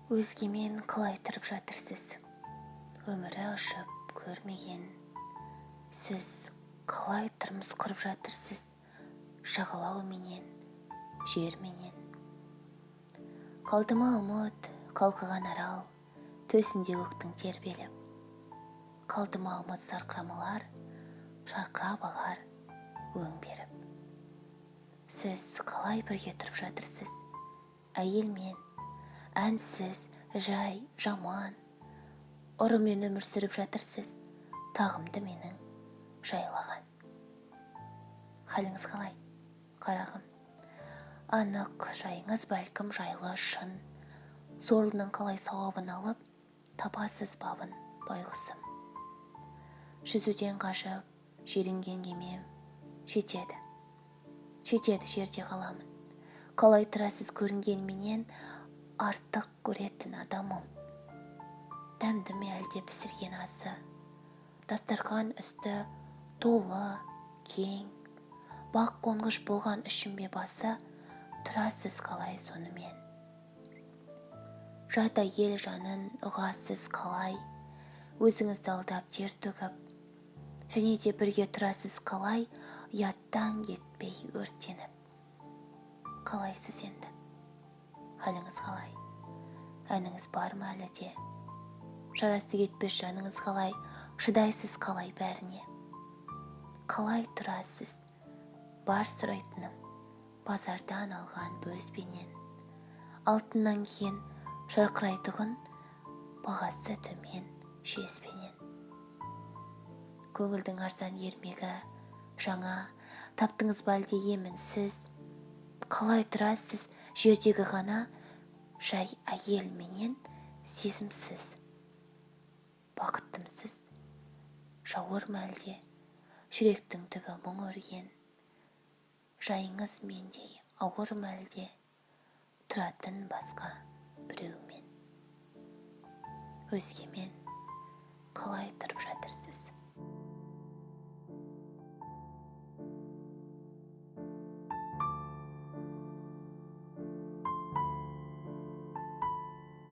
Өзгемен қалай тұрып жатырсыз? Өмірі ұшып көрмеген. Сіз қалай тұрмыс құрып жатырсыз? Жағалау менен, жер менен. Қалдыма ұмыт, қалқыған арал, төсінде көктің тербеліп. Қалдыма ұмыт сарқырамалар, шарқырап ағар, өң беріп. Сіз қалай бірге тұрып жатырсыз? Әйелмен, әнсіз, жай, жаман. Ұрымен өмір сүріп жатырсыз, тағымды менің жайлаған. Халіңіз қалай, қарағым? Анық жайыңыз бәлкім жайлы шын. Сорлының қалай сауабын алып, табасыз бабын байғұсым. Жүзуден қашып, жерінген кемем жетеді. Жетеді жерде қаламын. Қалай тұрасыз көрінген менен артық көретін адамым. Дәмді ме әлде пісірген асы? Дастархан үсті толы, кең. Бақ қонғыш болған үшін бе басы, тұрасыз қалай сонымен? Жат әйел жанын ұғасыз қалай? Өзіңізді алдап тер төгіп, және де бірге тұрасыз қалай? Ұяттан кетпей өртеніп. Қалайсыз енді? Халіңіз қалай? Әніңіз бар ма әлі де? Жарасы кетпес жаныңыз қалай? Шыдайсыз қалай бәріне? Қалай тұрасыз? Бар сұрайтыным базардан алған бөзбенен. Алтыннан кейін жарқырайтұғын бағасы төмен жезбенен. Көңілдің арзан ермегі жаңа таптыңыз бәлде емінсіз. Қалай тұрасыз жердегі ғана жай әйел менен сезімсіз. Бақыттымсыз, жауыр ма әлде, жүректің түбі мұң өрген. Жайыңыз мендей ауыр ма әлде, тұратын басқа біреумен. Өзгемен қалай тұрып жатырсыз?